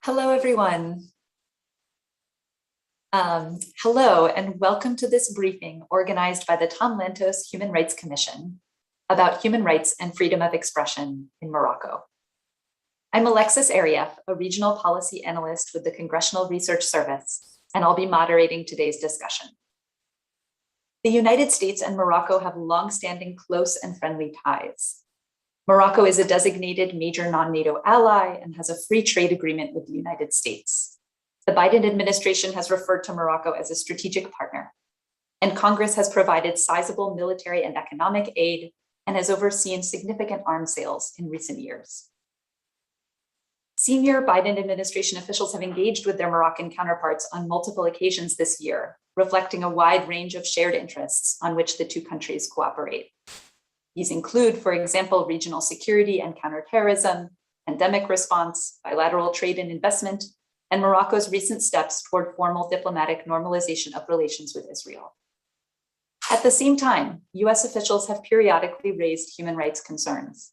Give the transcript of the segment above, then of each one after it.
Hello, everyone. Hello, and welcome to this briefing organized by the Tom Lantos Human Rights Commission about human rights and freedom of expression in Morocco. I'm Alexis Arieff, a regional policy analyst with the Congressional Research Service, and I'll be moderating today's discussion. The United States and Morocco have longstanding close and friendly ties. Morocco is a designated major non-NATO ally and has a free trade agreement with the United States. The Biden administration has referred to Morocco as a strategic partner, and Congress has provided sizable military and economic aid and has overseen significant arms sales in recent years. Senior Biden administration officials have engaged with their Moroccan counterparts on multiple occasions this year, reflecting a wide range of shared interests on which the two countries cooperate. These include, for example, regional security and counterterrorism, pandemic response, bilateral trade and investment, and Morocco's recent steps toward formal diplomatic normalization of relations with Israel. At the same time, US officials have periodically raised human rights concerns.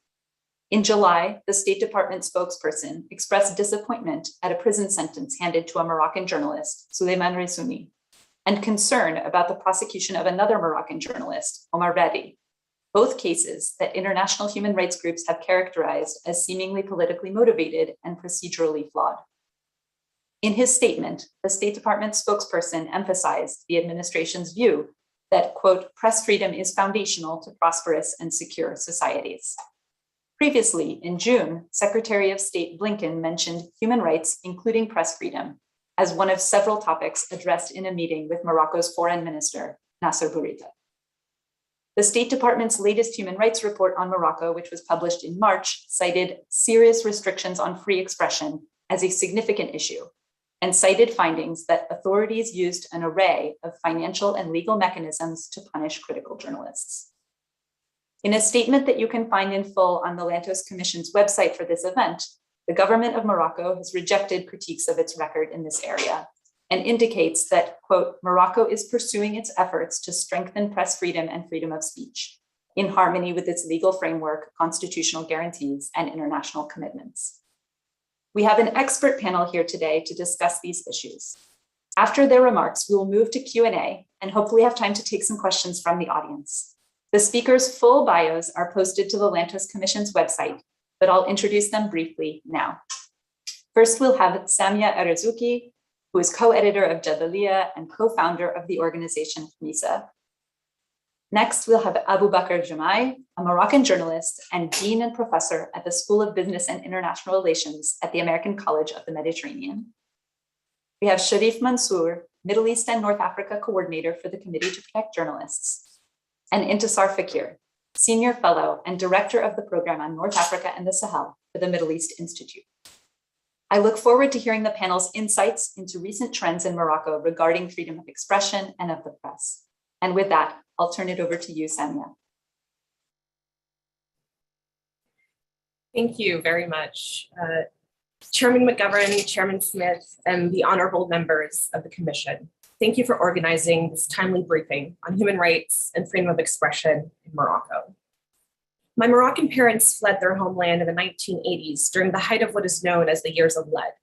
In July, the State Department spokesperson expressed disappointment at a prison sentence handed to a Moroccan journalist, Souleymane Ressouni, and concern about the prosecution of another Moroccan journalist, Omar Radi, both cases that international human rights groups have characterized as seemingly politically motivated and procedurally flawed. In his statement, the State Department spokesperson emphasized the administration's view that, quote, press freedom is foundational to prosperous and secure societies. Previously, in June, Secretary of State Blinken mentioned human rights, including press freedom, as one of several topics addressed in a meeting with Morocco's foreign minister, Nasser Bourita. The State Department's latest human rights report on Morocco, which was published in March, cited serious restrictions on free expression as a significant issue, and cited findings that authorities used an array of financial and legal mechanisms to punish critical journalists. In a statement that you can find in full on the Lantos Commission's website for this event, the government of Morocco has rejected critiques of its record in this area and indicates that, quote, Morocco is pursuing its efforts to strengthen press freedom and freedom of speech in harmony with its legal framework, constitutional guarantees, and international commitments. We have an expert panel here today to discuss these issues. After their remarks, we will move to Q&A and hopefully have time to take some questions from the audience. The speakers' full bios are posted to the Lantos Commission's website, but I'll introduce them briefly now. First, we'll have Samia Erzouki, who is co-editor of Jadaliya and co-founder of the organization MISA. Next, we'll have Abu Bakr Jamai, a Moroccan journalist and dean and professor at the School of Business and International Relations at the American College of the Mediterranean. We have Sharif Mansour, Middle East and North Africa coordinator for the Committee to Protect Journalists, and Intisar Fakir, senior fellow and director of the program on North Africa and the Sahel for the Middle East Institute. I look forward to hearing the panel's insights into recent trends in Morocco regarding freedom of expression and of the press. And with that, I'll turn it over to you, Samia. Thank you very much. Chairman McGovern, Chairman Smith, and the honorable members of the Commission. Thank you for organizing this timely briefing on human rights and freedom of expression in Morocco. My Moroccan parents fled their homeland in the 1980s during the height of what is known as the Years of Lead,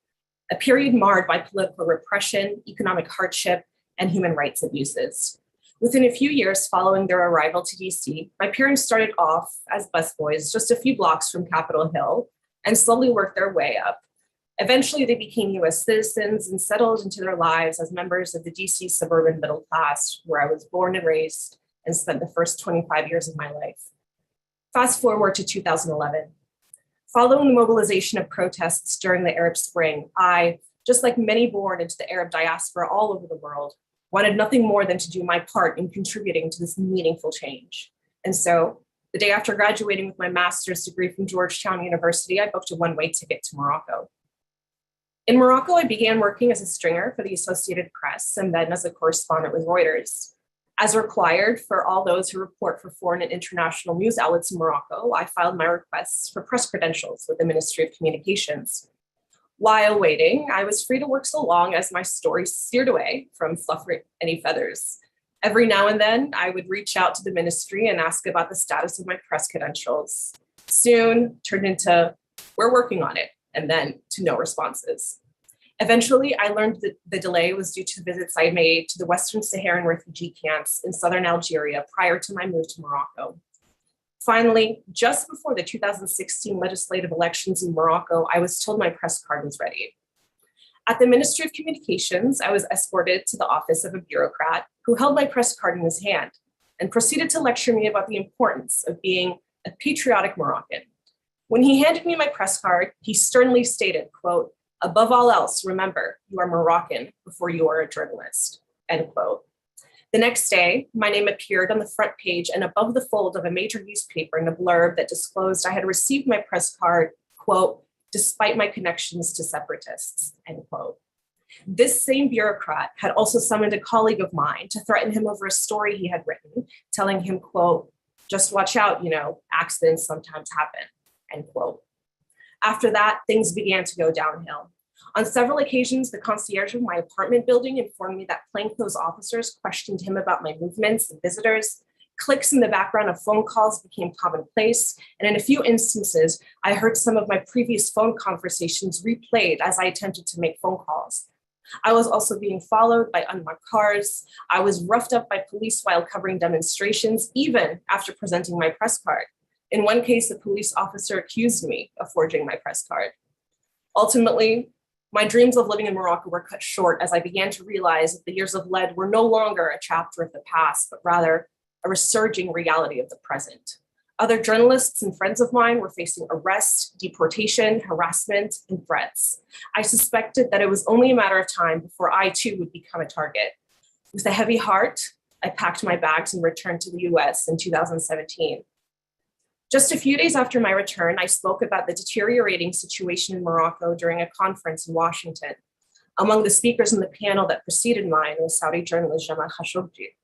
a period marred by political repression, economic hardship, and human rights abuses. Within a few years following their arrival to DC, my parents started off as busboys just a few blocks from Capitol Hill and slowly worked their way up. Eventually, they became US citizens and settled into their lives as members of the DC suburban middle class, where I was born and raised and spent the first 25 years of my life. Fast forward to 2011. Following the mobilization of protests during the Arab Spring, I, just like many born into the Arab diaspora all over the world, wanted nothing more than to do my part in contributing to this meaningful change. And so, the day after graduating with my master's degree from Georgetown University, I booked a one-way ticket to Morocco. In Morocco, I began working as a stringer for the Associated Press and then as a correspondent with Reuters. As required for all those who report for foreign and international news outlets in Morocco, I filed my requests for press credentials with the Ministry of Communications. While waiting, I was free to work so long as my story steered away from fluffing any feathers. Every now and then, I would reach out to the ministry and ask about the status of my press credentials. Soon turned into, we're working on it, and then to no responses. Eventually, I learned that the delay was due to visits I made to the Western Saharan refugee camps in southern Algeria prior to my move to Morocco. Finally, just before the 2016 legislative elections in Morocco, I was told my press card was ready. At the Ministry of Communications, I was escorted to the office of a bureaucrat who held my press card in his hand and proceeded to lecture me about the importance of being a patriotic Moroccan. When he handed me my press card, he sternly stated, quote, "Above all else, remember, you are Moroccan before you are a journalist," end quote. The next day, my name appeared on the front page and above the fold of a major newspaper in a blurb that disclosed I had received my press card, quote, "despite my connections to separatists," end quote. This same bureaucrat had also summoned a colleague of mine to threaten him over a story he had written, telling him, quote, "just watch out, accidents sometimes happen," end quote. After that, things began to go downhill. On several occasions, the concierge of my apartment building informed me that plainclothes officers questioned him about my movements and visitors. Clicks in the background of phone calls became commonplace, and in a few instances, I heard some of my previous phone conversations replayed as I attempted to make phone calls. I was also being followed by unmarked cars. I was roughed up by police while covering demonstrations, even after presenting my press card. In one case, a police officer accused me of forging my press card. Ultimately, my dreams of living in Morocco were cut short as I began to realize that the years of lead were no longer a chapter of the past, but rather a resurging reality of the present. Other journalists and friends of mine were facing arrest, deportation, harassment, and threats. I suspected that it was only a matter of time before I too would become a target. With a heavy heart, I packed my bags and returned to the US in 2017. Just a few days after my return, I spoke about the deteriorating situation in Morocco during a conference in Washington. Among the speakers in the panel that preceded mine was Saudi journalist Jamal Khashoggi.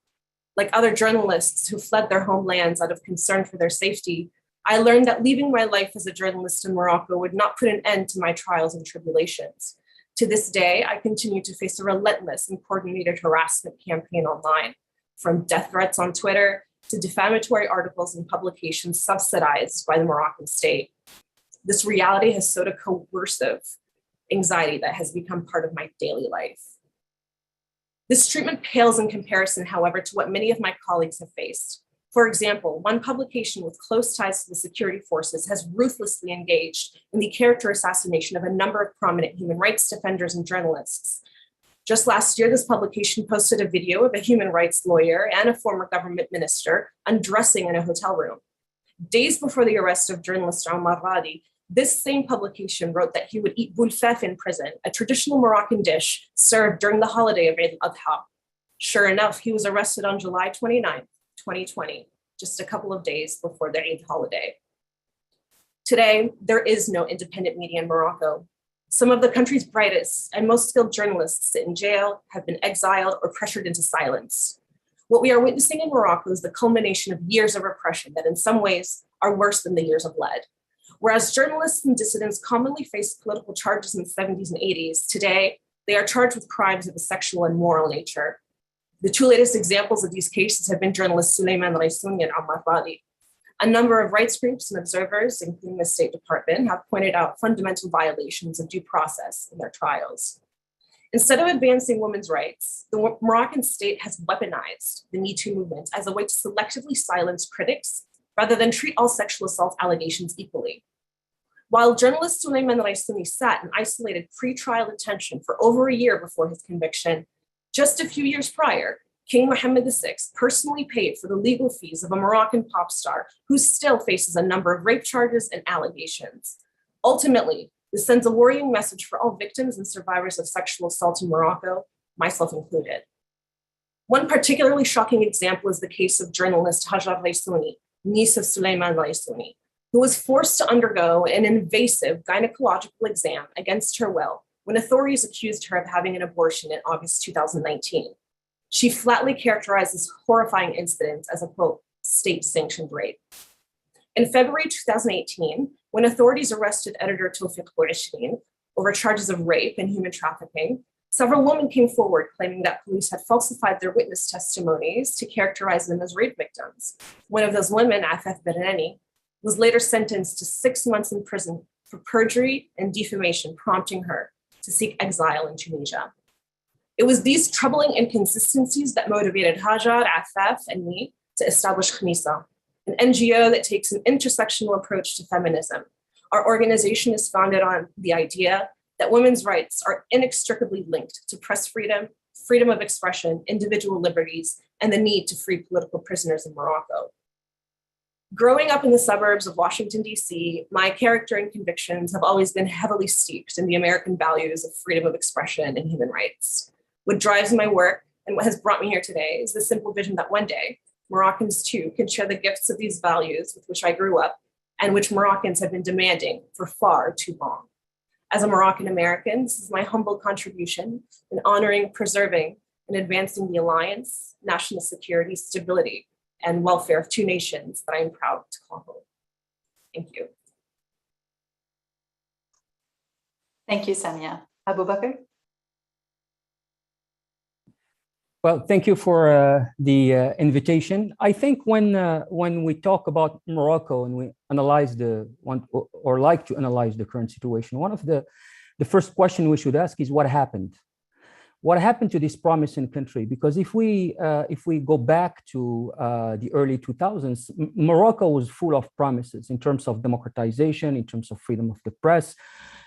Like other journalists who fled their homelands out of concern for their safety, I learned that leaving my life as a journalist in Morocco would not put an end to my trials and tribulations. To this day, I continue to face a relentless and coordinated harassment campaign online, from death threats on Twitter to defamatory articles and publications subsidized by the Moroccan state. This reality has sowed a coercive anxiety that has become part of my daily life. This treatment pales in comparison, however, to what many of my colleagues have faced. For example, one publication with close ties to the security forces has ruthlessly engaged in the character assassination of a number of prominent human rights defenders and journalists. Just last year, this publication posted a video of a human rights lawyer and a former government minister undressing in a hotel room. Days before the arrest of journalist Omar Radi, this same publication wrote that he would eat boulfaf in prison, a traditional Moroccan dish served during the holiday of Eid al-Adha. Sure enough, he was arrested on July 29th, 2020, just a couple of days before the Eid holiday. Today, there is no independent media in Morocco. Some of the country's brightest and most skilled journalists sit in jail, have been exiled, or pressured into silence. What we are witnessing in Morocco is the culmination of years of repression that in some ways are worse than the years of lead. Whereas journalists and dissidents commonly faced political charges in the 70s and 80s, today they are charged with crimes of a sexual and moral nature. The two latest examples of these cases have been journalists Souleymane Raissouni and Omar Radi. A number of rights groups and observers, including the State Department, have pointed out fundamental violations of due process in their trials. Instead of advancing women's rights, the Moroccan state has weaponized the Me Too movement as a way to selectively silence critics rather than treat all sexual assault allegations equally. While journalist Souleymane Raissouni sat in isolated pre-trial detention for over a year before his conviction, just a few years prior, King Mohammed VI personally paid for the legal fees of a Moroccan pop star who still faces a number of rape charges and allegations. Ultimately, this sends a worrying message for all victims and survivors of sexual assault in Morocco, myself included. One particularly shocking example is the case of journalist Hajar Raissouni, niece of Souleymane Raissouni, who was forced to undergo an invasive gynecological exam against her will when authorities accused her of having an abortion in August 2019. She flatly characterized this horrifying incident as a, quote, state-sanctioned rape. In February 2018, when authorities arrested editor Tawfiq Bouachrin over charges of rape and human trafficking, several women came forward claiming that police had falsified their witness testimonies to characterize them as rape victims. One of those women, Afaf Berrani, was later sentenced to 6 months in prison for perjury and defamation, prompting her to seek exile in Tunisia. It was these troubling inconsistencies that motivated Hajar, Afaf, and me to establish Khnisa, an NGO that takes an intersectional approach to feminism. Our organization is founded on the idea that women's rights are inextricably linked to press freedom, freedom of expression, individual liberties, and the need to free political prisoners in Morocco. Growing up in the suburbs of Washington, D.C., my character and convictions have always been heavily steeped in the American values of freedom of expression and human rights. What drives my work and what has brought me here today is the simple vision that one day, Moroccans too can share the gifts of these values with which I grew up and which Moroccans have been demanding for far too long. As a Moroccan American, this is my humble contribution in honoring, preserving, and advancing the alliance, national security, stability, and welfare of two nations that I am proud to call home. Thank you. Thank you, Samia. Abu Bakr? Well, thank you for the invitation. I think when we talk about Morocco and we analyze or like to analyze the current situation, one of the first question we should ask is what happened? What happened to this promising country? Because if we go back to the early 2000s, Morocco was full of promises in terms of democratization, in terms of freedom of the press.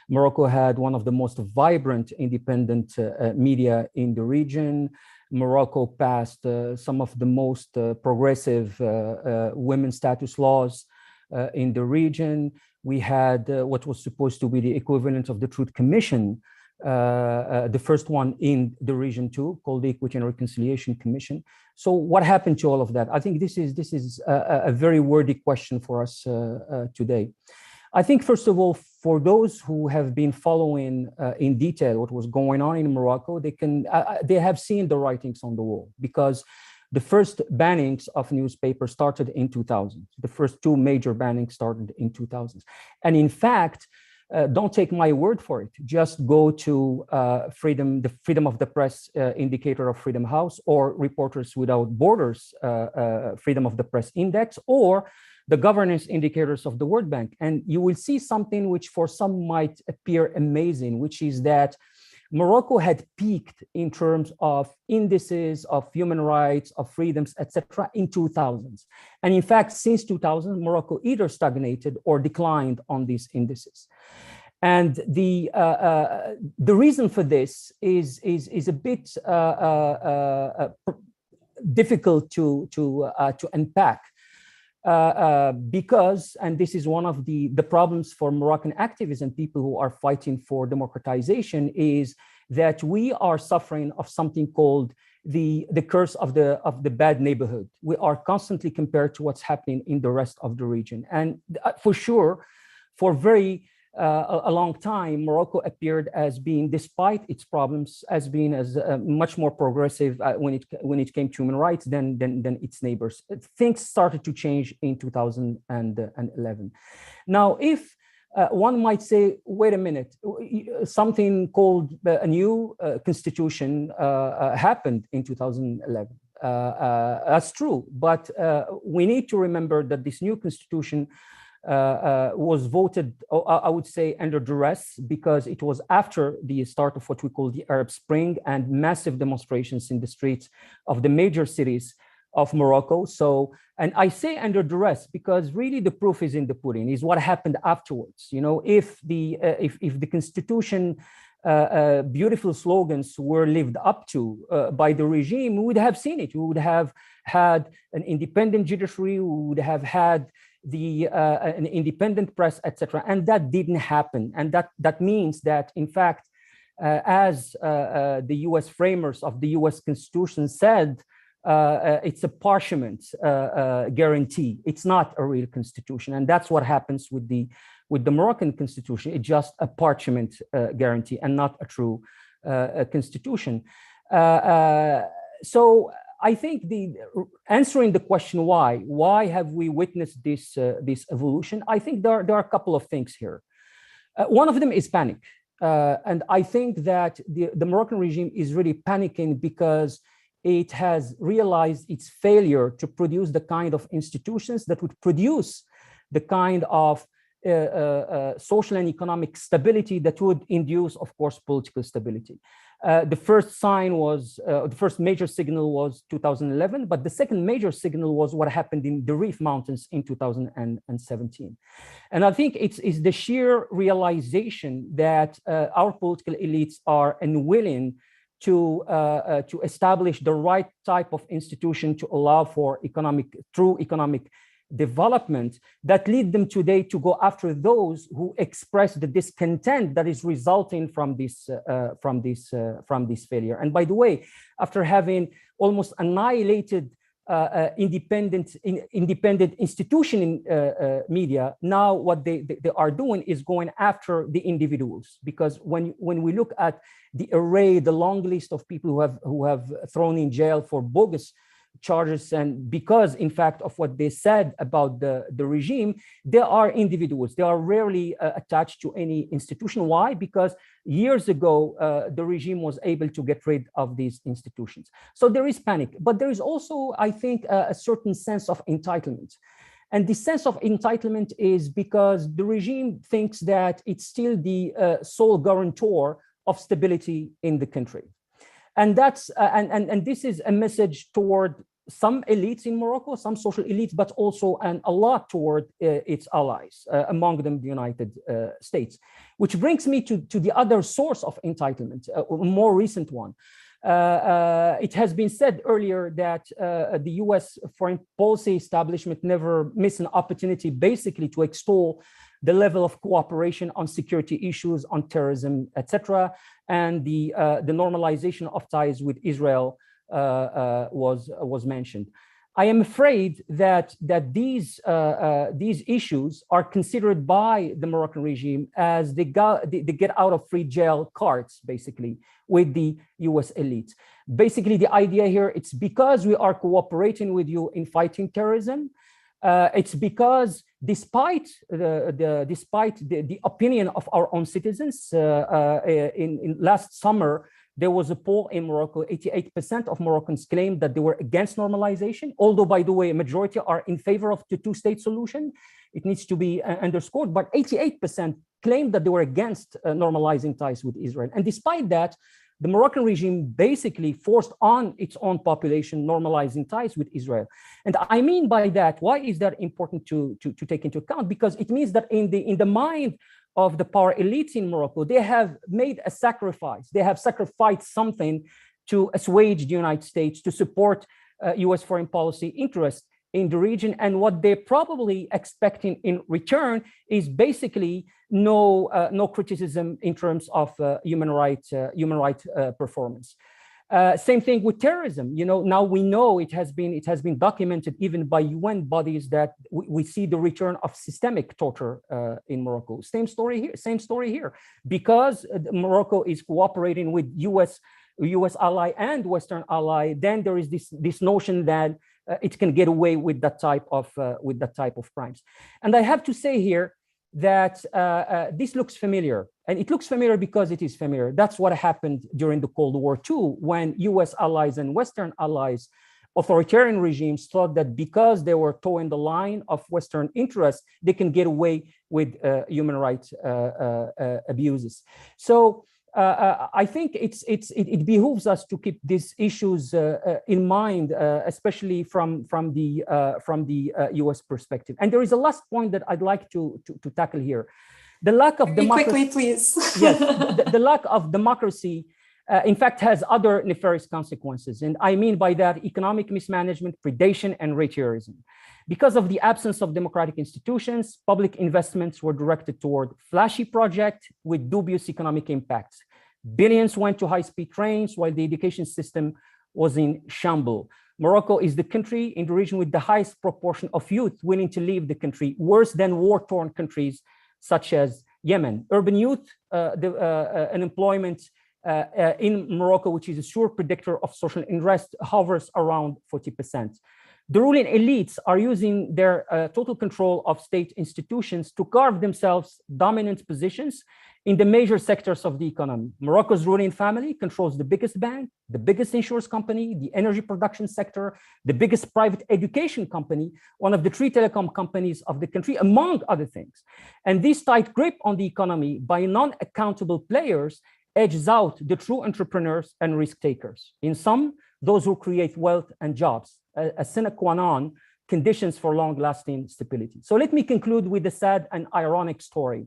Morocco had one of the most vibrant independent media in the region. Morocco passed some of the most progressive women's status laws in the region. We had what was supposed to be the equivalent of the Truth Commission, the first one in the region too, called the Equity and Reconciliation Commission. So what happened to all of that? I think this is a very worthy question for us today. I think, first of all, for those who have been following in detail what was going on in Morocco, they have seen the writings on the wall, because the first bannings of newspapers started in 2000. The first two major bannings started in 2000. And in fact, don't take my word for it. Just go to the Freedom of the Press indicator of Freedom House, or Reporters Without Borders Freedom of the Press Index, or the governance indicators of the World Bank. And you will see something which for some might appear amazing, which is that Morocco had peaked in terms of indices of human rights, of freedoms, etc. in 2000s. And in fact, since 2000, Morocco either stagnated or declined on these indices. And the reason for this is a bit difficult to unpack. Because, and this is one of the problems for Moroccan activists and people who are fighting for democratization, is that we are suffering of something called the curse of the bad neighborhood. We are constantly compared to what's happening in the rest of the region. And for sure, for a long time, Morocco appeared as being, despite its problems, as being much more progressive when it came to human rights than its neighbors. Things started to change in 2011. Now, if one might say, wait a minute, something called a new constitution happened in 2011. That's true, but we need to remember that this new constitution was voted, I would say, under duress, because it was after the start of what we call the Arab Spring and massive demonstrations in the streets of the major cities of Morocco. So, and I say under duress because really the proof is in the pudding, is what happened afterwards. You know, if the constitution beautiful slogans were lived up to by the regime, we would have seen it. We would have had an independent judiciary, we would have had an independent press, etc. And that didn't happen. And that means that, in fact, as the US framers of the US Constitution said, it's a parchment guarantee. It's not a real constitution. And that's what happens with the Moroccan constitution. It's just a parchment guarantee and not a true constitution. So I think answering the question why have we witnessed this evolution? I think there are a couple of things here. One of them is panic, and I think that the Moroccan regime is really panicking because it has realized its failure to produce the kind of institutions that would produce the kind of social and economic stability that would induce, of course, political stability. The first sign was, the first major signal was 2011, but the second major signal was what happened in the Rif Mountains in 2017. And I think it's the sheer realization that our political elites are unwilling to establish the right type of institution to allow for true economic development that lead them today to go after those who express the discontent that is resulting from this failure. And by the way, after having almost annihilated independent institution in media, now what they are doing is going after the individuals, because when we look at the array, the long list of people who have thrown in jail for bogus charges, and because in fact of what they said about the regime, they are individuals. They are rarely attached to any institution. Why? Because years ago the regime was able to get rid of these institutions. So there is panic, but there is also, I think, a certain sense of entitlement. And the sense of entitlement is because the regime thinks that it's still the sole guarantor of stability in the country. And that's and this is a message toward some elites in Morocco, some social elites, but also a lot toward its allies, among them the United States, which brings me to the other source of entitlement, a more recent one. It has been said earlier that the US foreign policy establishment never missed an opportunity basically to extol the level of cooperation on security issues, on terrorism, etc., and the normalization of ties with Israel was mentioned. I am afraid that these issues are considered by the Moroccan regime as the get out of free jail cards, basically, with the US elites. Basically, the idea here, it's because we are cooperating with you in fighting terrorism. It's because despite the opinion of our own citizens, in last summer, there was a poll in Morocco, 88% of Moroccans claimed that they were against normalization, although, by the way, a majority are in favor of the two-state solution. It needs to be underscored, but 88% claimed that they were against normalizing ties with Israel. And despite that, the Moroccan regime basically forced on its own population normalizing ties with Israel. And I mean by that, why is that important to take into account? Because it means that in the mind of the power elites in Morocco, they have made a sacrifice. They have sacrificed something to assuage the United States, to support US foreign policy interests in the region. And what they're probably expecting in return is basically no criticism in terms of human rights performance. Same thing with terrorism. You know, now we know it has been documented even by UN bodies that we see the return of systemic torture in Morocco. Same story here. Because Morocco is cooperating with US ally and Western ally, then there is this notion that it can get away with that type of crimes. And I have to say here that this looks familiar. And it looks familiar because it is familiar. That's what happened during the Cold War too, when US allies and Western allies, authoritarian regimes, thought that because they were towing the line of Western interests, they can get away with human rights abuses. So I think it behooves us to keep these issues in mind, especially from the US perspective. And there is a last point that I'd like to tackle here. The lack of democracy. Quickly, please. Yes, the lack of democracy, in fact, has other nefarious consequences. And I mean by that economic mismanagement, predation, and raterism. Because of the absence of democratic institutions, public investments were directed toward flashy projects with dubious economic impacts. Billions went to high-speed trains while the education system was in shambles. Morocco is the country in the region with the highest proportion of youth willing to leave the country, worse than war-torn countries such as Yemen. Urban youth unemployment in Morocco, which is a sure predictor of social unrest, hovers around 40%. The ruling elites are using their total control of state institutions to carve themselves dominant positions in the major sectors of the economy. Morocco's ruling family controls the biggest bank, the biggest insurance company, the energy production sector, the biggest private education company, one of the 3 telecom companies of the country, among other things. And this tight grip on the economy by non-accountable players edges out the true entrepreneurs and risk takers. In sum, those who create wealth and jobs, a sine qua non conditions for long-lasting stability. So let me conclude with a sad and ironic story.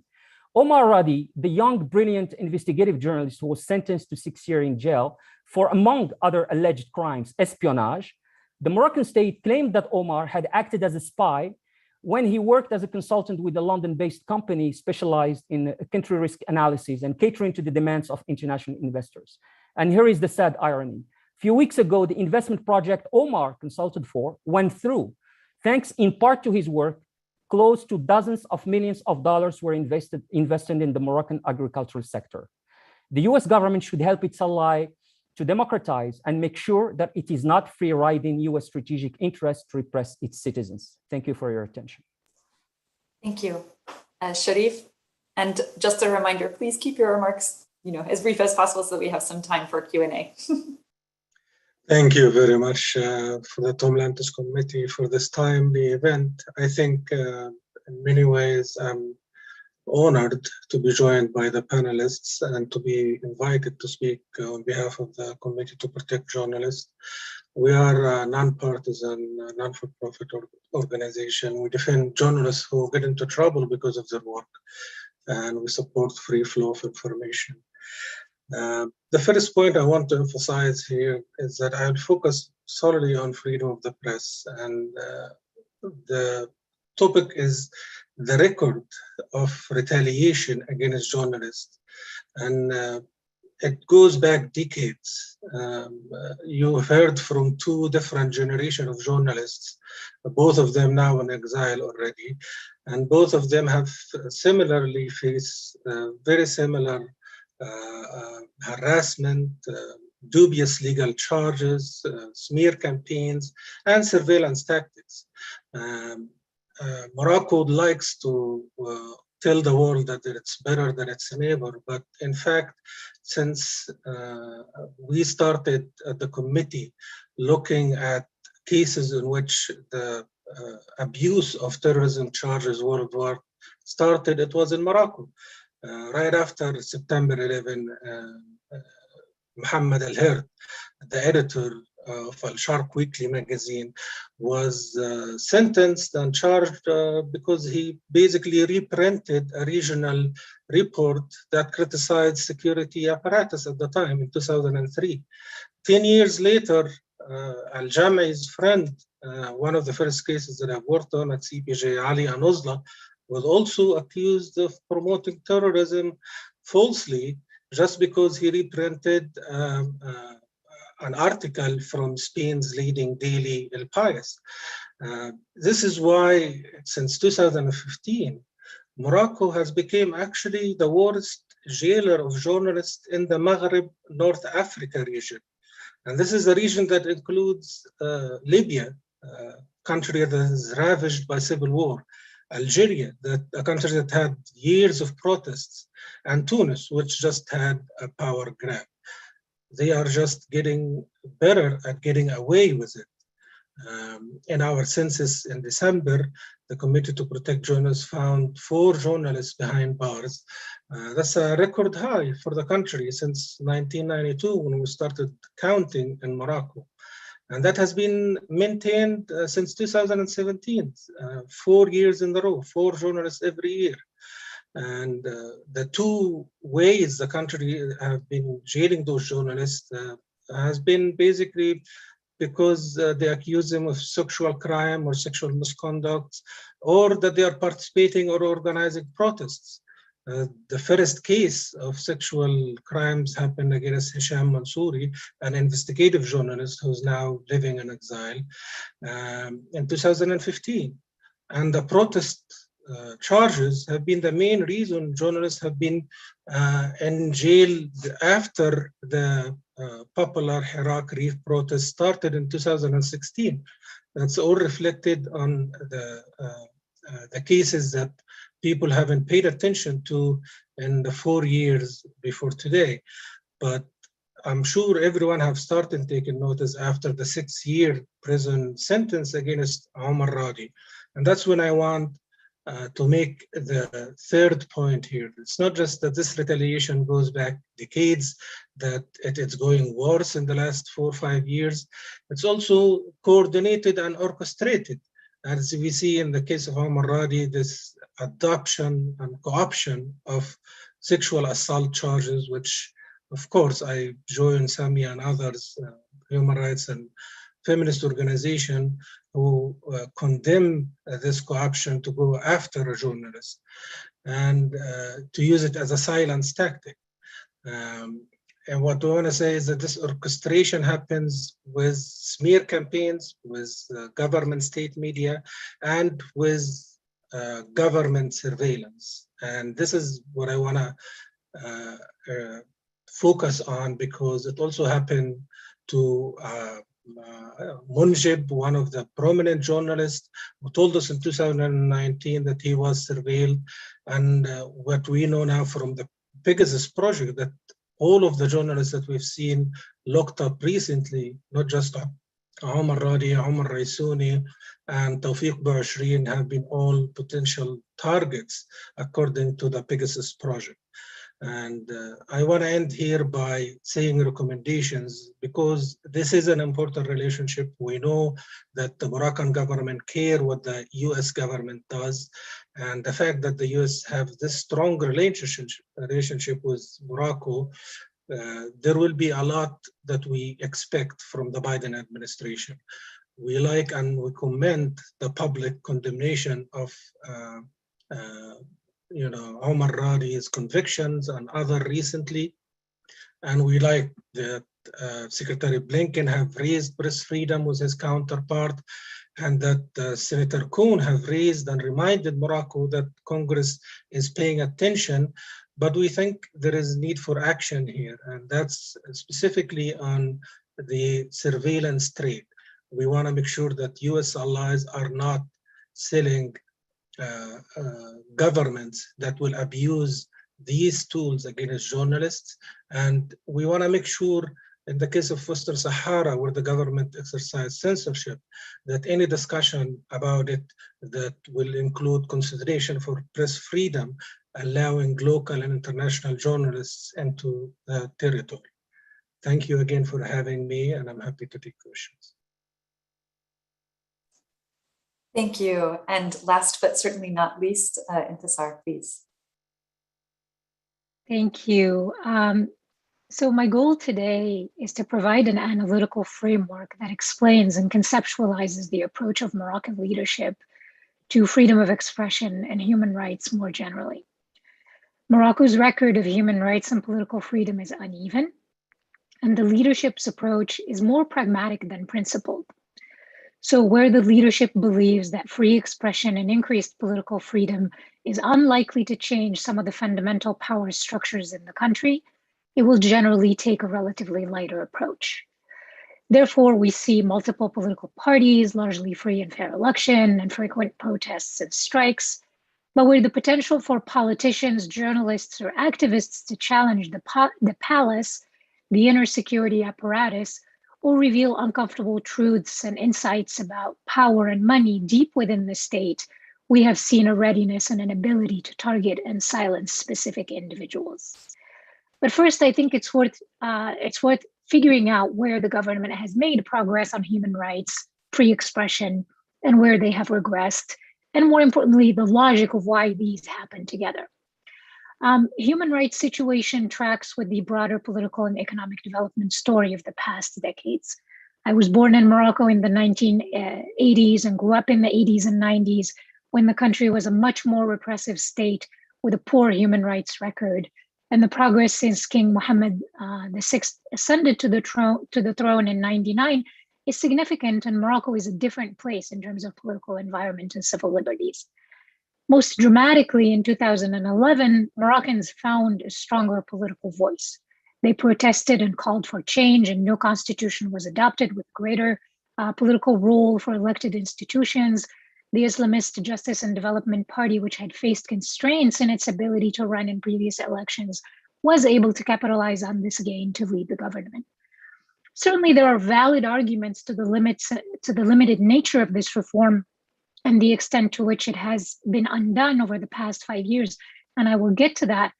Omar Radi, the young, brilliant investigative journalist who was sentenced to 6 years in jail for, among other alleged crimes, espionage, the Moroccan state claimed that Omar had acted as a spy when he worked as a consultant with a London-based company specialized in country risk analysis and catering to the demands of international investors. And here is the sad irony. A few weeks ago, the investment project Omar consulted for went through, thanks in part to his work. Close to dozens of millions of dollars were invested in the Moroccan agricultural sector. The US government should help its ally to democratize and make sure that it is not free-riding US strategic interests to repress its citizens. Thank you for your attention. Thank you, Sharif. And just a reminder, please keep your remarks, as brief as possible so that we have some time for Q&A. Thank you very much for the Tom Lantis Committee for this timely event. I think in many ways I'm honored to be joined by the panelists and to be invited to speak on behalf of the Committee to Protect Journalists. We are a non-partisan, non-for-profit organization. We defend journalists who get into trouble because of their work, and we support free flow of information. The first point I want to emphasize here is that I'll focus solely on freedom of the press, and the topic is the record of retaliation against journalists, and it goes back decades. You heard from 2 different generations of journalists, both of them now in exile already, and both of them have similarly faced very similar harassment, dubious legal charges, smear campaigns, and surveillance tactics. Morocco likes to tell the world that it's better than its neighbor, but in fact, since we started at the committee looking at cases in which the abuse of terrorism charges worldwide started, it was in Morocco. Right after September 11, Mohammed Al-Herd, the editor of Al-Sharq Weekly magazine, was sentenced and charged because he basically reprinted a regional report that criticized security apparatus at the time in 2003. 10 years later, Al-Jamai's friend, one of the first cases that I've worked on at CPJ, Ali Anozla, was also accused of promoting terrorism falsely just because he reprinted an article from Spain's leading daily El País. This is why, since 2015, Morocco has become actually the worst jailer of journalists in the Maghreb, North Africa region. And this is a region that includes Libya, a country that is ravaged by civil war, Algeria, a country that had years of protests, and Tunis, which just had a power grab. They are just getting better at getting away with it. In our census in December, the Committee to Protect Journalists found 4 journalists behind bars. That's a record high for the country since 1992 when we started counting in Morocco. And that has been maintained since 2017, 4 years in a row, 4 journalists every year. And the 2 ways the country have been jailing those journalists has been basically because they accuse them of sexual crime or sexual misconduct, or that they are participating or organizing protests. The first case of sexual crimes happened against Hisham Mansouri, an investigative journalist who's now living in exile, in 2015. And the protest charges have been the main reason journalists have been in jail after the popular Iraq Reef protest started in 2016. That's all reflected on the cases that people haven't paid attention to in the 4 years before today. But I'm sure everyone have started taking notice after the 6-year prison sentence against Omar Radi. And that's when I want to make the third point here. It's not just that this retaliation goes back decades, that it's going worse in the last 4 or 5 years. It's also coordinated and orchestrated. As we see in the case of Omar Radi, this adoption and co-option of sexual assault charges, which of course I join Sami and others, human rights and feminist organization who condemn this co-option to go after a journalist and to use it as a silence tactic. And what I want to say is that this orchestration happens with smear campaigns, with government state media, and with government surveillance. And this is what I want to focus on, because it also happened to Munjib, one of the prominent journalists, who told us in 2019 that he was surveilled. And what we know now from the Pegasus project, that all of the journalists that we've seen locked up recently, not just Omar Radi, Omar Raisuni, and Tawfiq Bouashrin, have been all potential targets according to the Pegasus project. And I want to end here by saying recommendations, because this is an important relationship. We know that the Moroccan government care what the US government does. And the fact that the US have this strong relationship with Morocco, there will be a lot that we expect from the Biden administration. We like and we commend the public condemnation of Omar Radi's convictions and other recently. And we like that Secretary Blinken have raised press freedom with his counterpart, and that Senator Cohn have raised and reminded Morocco that Congress is paying attention. But we think there is need for action here, and that's specifically on the surveillance trade. We want to make sure that US allies are not selling governments that will abuse these tools against journalists. And we want to make sure, in the case of Western Sahara, where the government exercised censorship, that any discussion about it that will include consideration for press freedom, allowing local and international journalists into the territory. Thank you again for having me, and I'm happy to take questions. Thank you. And last but certainly not least, Intisar, please. Thank you. So my goal today is to provide an analytical framework that explains and conceptualizes the approach of Moroccan leadership to freedom of expression and human rights more generally. Morocco's record of human rights and political freedom is uneven, and the leadership's approach is more pragmatic than principled. So where the leadership believes that free expression and increased political freedom is unlikely to change some of the fundamental power structures in the country, it will generally take a relatively lighter approach. Therefore, we see multiple political parties, largely free and fair election, and frequent protests and strikes. But where the potential for politicians, journalists, or activists to challenge the palace, the inner security apparatus, or reveal uncomfortable truths and insights about power and money deep within the state, we have seen a readiness and an ability to target and silence specific individuals. But first, I think it's worth figuring out where the government has made progress on human rights, free expression, and where they have regressed, and more importantly, the logic of why these happen together. Human rights situation tracks with the broader political and economic development story of the past decades. I was born in Morocco in the 1980s and grew up in the 80s and 90s when the country was a much more repressive state with a poor human rights record. And the progress since King Mohammed VI ascended to the throne in 1999 is significant, and Morocco is a different place in terms of political environment and civil liberties. Most dramatically, in 2011, Moroccans found a stronger political voice. They protested and called for change, and no constitution was adopted with greater political role for elected institutions. the Islamist Justice and Development Party, which had faced constraints in its ability to run in previous elections, was able to capitalize on this gain to lead the government. Certainly, there are valid arguments to the limited nature of this reform and the extent to which it has been undone over the past 5 years, and I will get to that.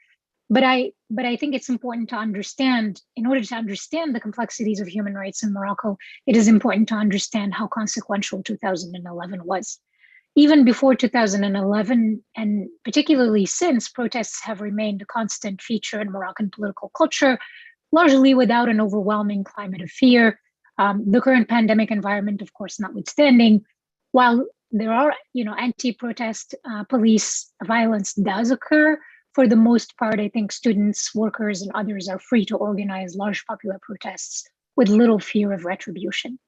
But I think it's important to understand, in order to understand the complexities of human rights in Morocco, it is important to understand how consequential 2011 was. Even before 2011, and particularly since, protests have remained a constant feature in Moroccan political culture, largely without an overwhelming climate of fear. The current pandemic environment, of course, notwithstanding, while there are, anti-protest police violence does occur, for the most part, I think students, workers, and others are free to organize large popular protests with little fear of retribution.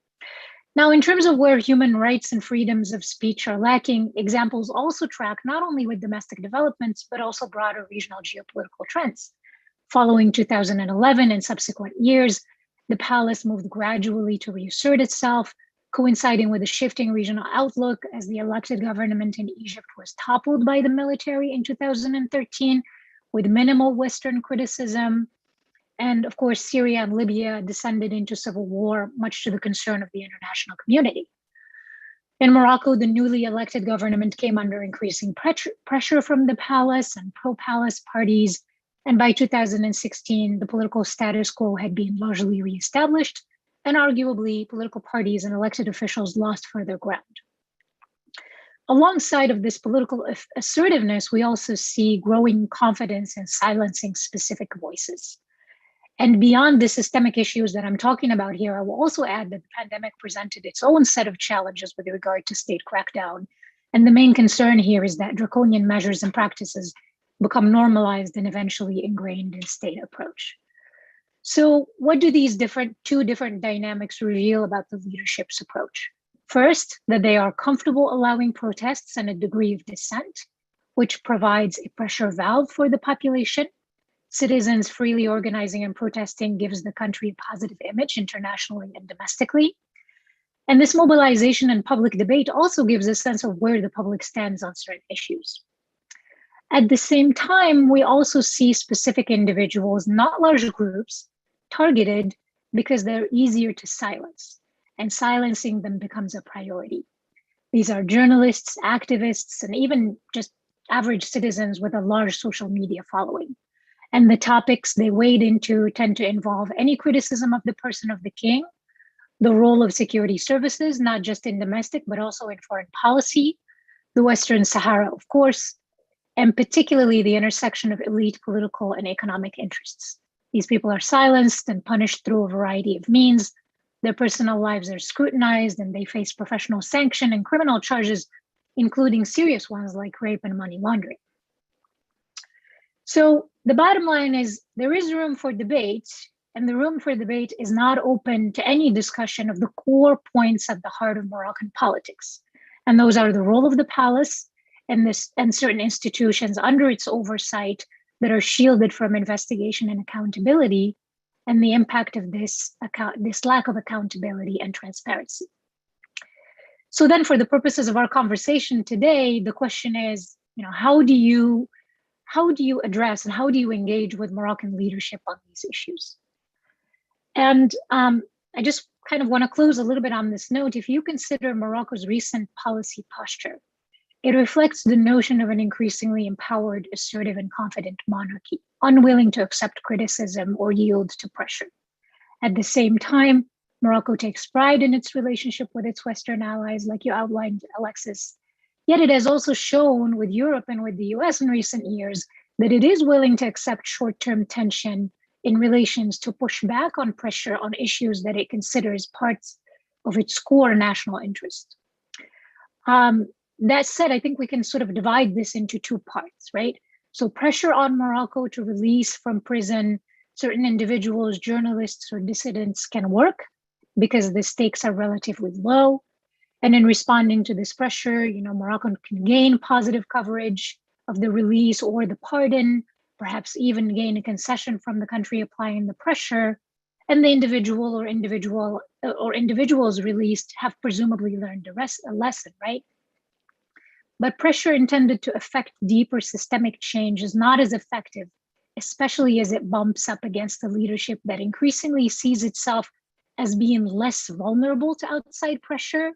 Now, in terms of where human rights and freedoms of speech are lacking, examples also track not only with domestic developments, but also broader regional geopolitical trends. Following 2011 and subsequent years, the palace moved gradually to reassert itself, coinciding with a shifting regional outlook as the elected government in Egypt was toppled by the military in 2013, with minimal Western criticism. And of course, Syria and Libya descended into civil war, much to the concern of the international community. In Morocco, the newly elected government came under increasing pressure from the palace and pro-palace parties. And by 2016, the political status quo had been largely reestablished, and arguably political parties and elected officials lost further ground. Alongside of this political assertiveness, we also see growing confidence in silencing specific voices. And beyond the systemic issues that I'm talking about here, I will also add that the pandemic presented its own set of challenges with regard to state crackdown. And the main concern here is that draconian measures and practices become normalized and eventually ingrained in state approach. So what do these two different dynamics reveal about the leadership's approach? First, that they are comfortable allowing protests and a degree of dissent, which provides a pressure valve for the population. Citizens freely organizing and protesting gives the country a positive image internationally and domestically. And this mobilization and public debate also gives a sense of where the public stands on certain issues. At the same time, we also see specific individuals, not large groups, targeted because they're easier to silence, and silencing them becomes a priority. These are journalists, activists, and even just average citizens with a large social media following. And the topics they wade into tend to involve any criticism of the person of the king, the role of security services, not just in domestic, but also in foreign policy, the Western Sahara, of course, and particularly the intersection of elite political and economic interests. These people are silenced and punished through a variety of means. Their personal lives are scrutinized and they face professional sanction and criminal charges, including serious ones like rape and money laundering. So the bottom line is there is room for debate, and the room for debate is not open to any discussion of the core points at the heart of Moroccan politics. And those are the role of the palace and certain institutions under its oversight that are shielded from investigation and accountability, and the impact of this lack of accountability and transparency. So then for the purposes of our conversation today, the question is, how do you address and how do you engage with Moroccan leadership on these issues? And I just kind of want to close a little bit on this note. If you consider Morocco's recent policy posture, it reflects the notion of an increasingly empowered, assertive, and confident monarchy, unwilling to accept criticism or yield to pressure. At the same time, Morocco takes pride in its relationship with its Western allies, like you outlined, Alexis. Yet it has also shown with Europe and with the US in recent years that it is willing to accept short-term tension in relations to push back on pressure on issues that it considers parts of its core national interest. That said, I think we can sort of divide this into two parts, right? So pressure on Morocco to release from prison certain individuals, journalists, or dissidents can work because the stakes are relatively low. And in responding to this pressure, Morocco can gain positive coverage of the release or the pardon, perhaps even gain a concession from the country applying the pressure. And the individual or individuals released have presumably learned a lesson, right? but pressure intended to affect deeper systemic change is not as effective, especially as it bumps up against a leadership that increasingly sees itself as being less vulnerable to outside pressure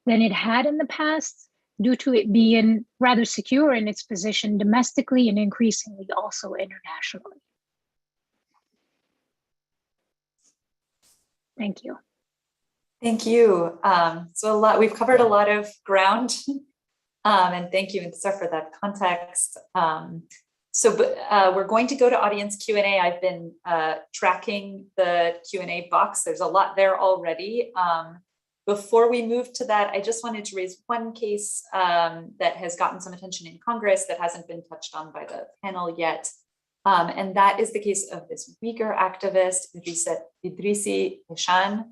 than it had in the past, due to it being rather secure in its position domestically and increasingly also internationally. Thank you. Thank you. So we've covered a lot of ground, and thank you, Intisar, for that context. We're going to go to audience Q&A. I've been tracking the Q&A box. There's a lot there already. Before we move to that, I just wanted to raise one case that has gotten some attention in Congress that hasn't been touched on by the panel yet. And that is the case of this Uyghur activist, Idrissi Eshan,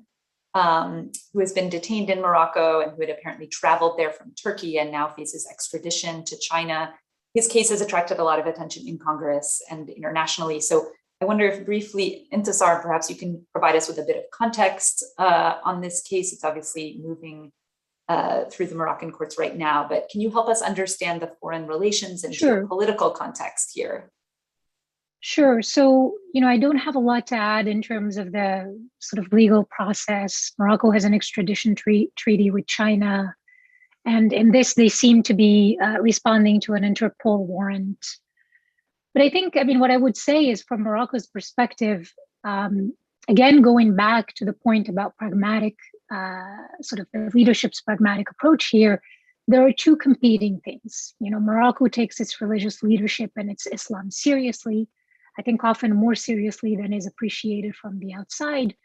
who has been detained in Morocco and who had apparently traveled there from Turkey and now faces extradition to China. His case has attracted a lot of attention in Congress and internationally. So I wonder if briefly, Intisar, perhaps you can provide us with a bit of context on this case. It's obviously moving through the Moroccan courts right now, but can you help us understand the foreign relations and political context here? Sure. So, I don't have a lot to add in terms of the sort of legal process. Morocco has an extradition treaty with China. And in this, they seem to be responding to an Interpol warrant. But I think, what I would say is from Morocco's perspective, again, going back to the point about pragmatic, sort of the leadership's pragmatic approach here, there are two competing things. Morocco takes its religious leadership and its Islam seriously, I think often more seriously than is appreciated from the outside,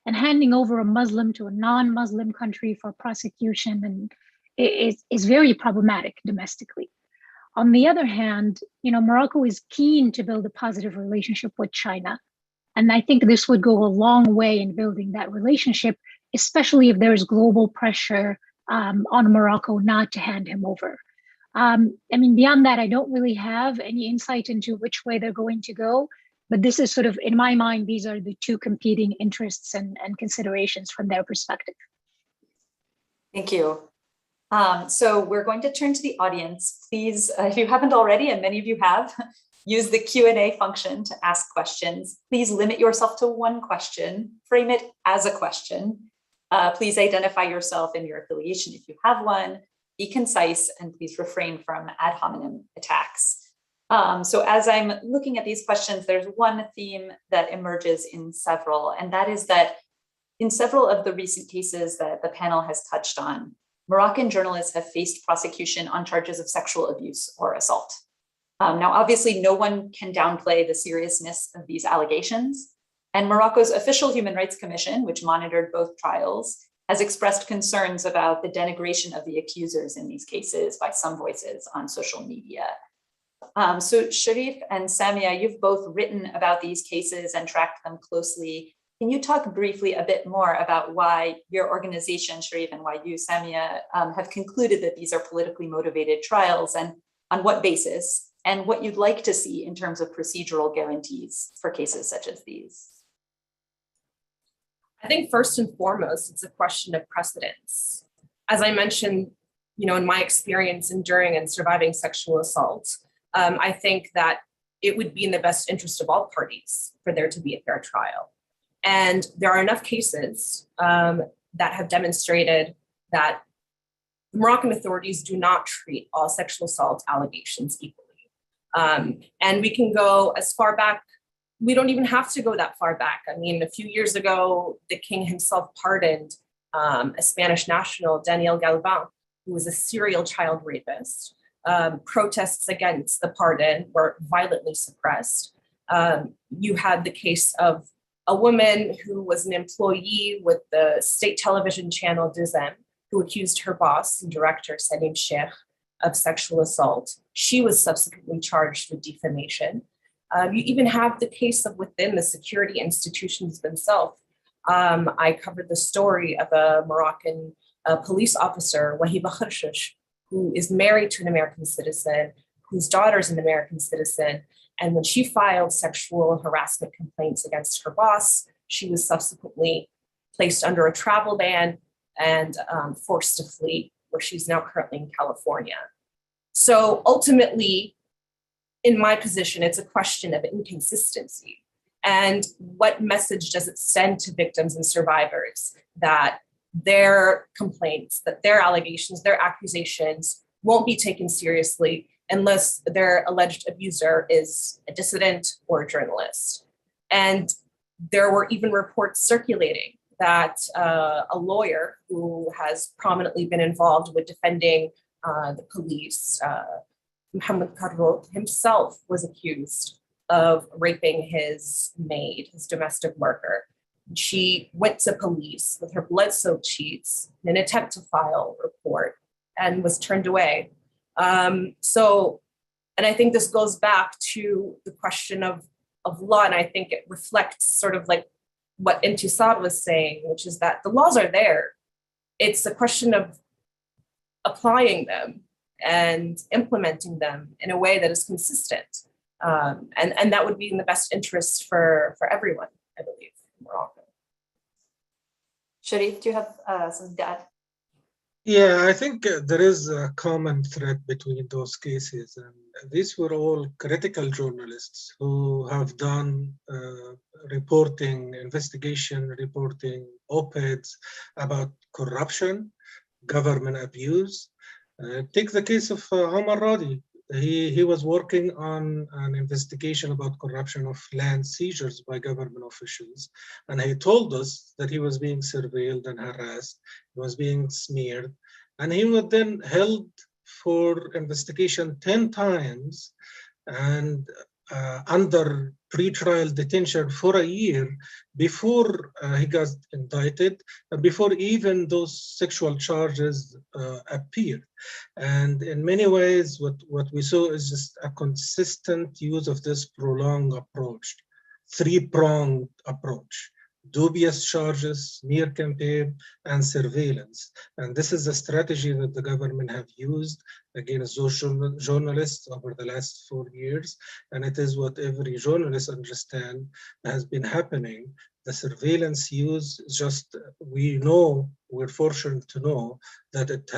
and handing over a Muslim to a non-Muslim country for prosecution and is very problematic domestically. On the other hand, Morocco is keen to build a positive relationship with China. And I think this would go a long way in building that relationship, especially if there's global pressure on Morocco not to hand him over. Beyond that, I don't really have any insight into which way they're going to go, but this is sort of, in my mind, these are the two competing interests and considerations from their perspective. Thank you. So we're going to turn to the audience. Please, if you haven't already, and many of you have, use the Q&A function to ask questions. Please limit yourself to one question, frame it as a question. Please identify yourself and your affiliation if you have one, be concise, and please refrain from ad hominem attacks. So as I'm looking at these questions, there's one theme that emerges in several, and that is that in several of the recent cases that the panel has touched on, Moroccan journalists have faced prosecution on charges of sexual abuse or assault. Now, obviously, no one can downplay the seriousness of these allegations. And Morocco's official Human Rights Commission, which monitored both trials, has expressed concerns about the denigration of the accusers in these cases by some voices on social media. So Sharif and Samia, you've both written about these cases and tracked them closely. Can you talk briefly a bit more about why your organization, Sharif, and why you, Samia, have concluded that these are politically motivated trials, and on what basis, and what you'd like to see in terms of procedural guarantees for cases such as these? I think first and foremost, it's a question of precedence. As I mentioned, in my experience enduring and surviving sexual assault, I think that it would be in the best interest of all parties for there to be a fair trial. And there are enough cases that have demonstrated that the Moroccan authorities do not treat all sexual assault allegations equally. And we can go as far back. We don't even have to go that far back. A few years ago, the king himself pardoned a Spanish national, Daniel Galvan, who was a serial child rapist. Protests against the pardon were violently suppressed. You had the case of a woman who was an employee with the state television channel Dizem, who accused her boss and director, Salim Sheikh, of sexual assault. She was subsequently charged with defamation. You even have the case of within the security institutions themselves. I covered the story of a Moroccan police officer, Wahiba Kharshish, who is married to an American citizen, whose daughter is an American citizen. And when she filed sexual harassment complaints against her boss, she was subsequently placed under a travel ban and forced to flee, where she's now currently in California. So ultimately, in my position, it's a question of inconsistency. And what message does it send to victims and survivors that their complaints, that their allegations, their accusations won't be taken seriously unless their alleged abuser is a dissident or a journalist? And there were even reports circulating that a lawyer who has prominently been involved with defending the police, Mohammed Karrot himself, was accused of raping his maid, his domestic worker. She went to police with her blood-soaked sheets in an attempt to file a report and was turned away. And I think this goes back to the question of law, and I think it reflects sort of like what Intisar was saying, which is that the laws are there. It's a question of applying them and implementing them in a way that is consistent. And that would be in the best interest for everyone, I believe, in Morocco. Sharif, do you have some data? Yeah, I think there is a common thread between those cases. And these were all critical journalists who have done reporting, investigation, reporting, op-eds about corruption, government abuse. Take the case of Omar Radi. He was working on an investigation about corruption of land seizures by government officials. And he told us that he was being surveilled and harassed, he was being smeared. And he was then held for investigation 10 times and under pre-trial detention for a year before he got indicted, and before even those sexual charges appeared. And in many ways, what we saw is just a consistent use of this prolonged approach, three-pronged approach: dubious charges, smear campaign, and surveillance. And this is a strategy that the government have used against those journalists over the last 4 years. And it is what every journalist understands has been happening. The surveillance use, just we know, we're fortunate to know that it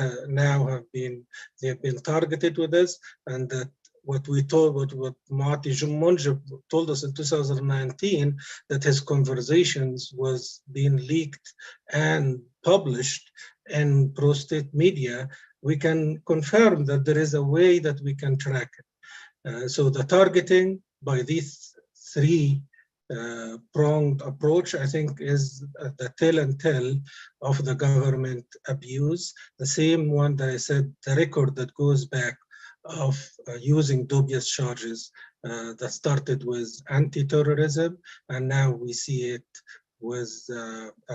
they've been targeted with this, and that what Maati Jumonjib told us in 2019, that his conversations was being leaked and published in pro-state media, we can confirm that there is a way that we can track it. So the targeting by these three pronged approach, I think, is the tell and tell of the government abuse. The same one that I said, the record that goes back of using dubious charges that started with anti-terrorism, and now we see it with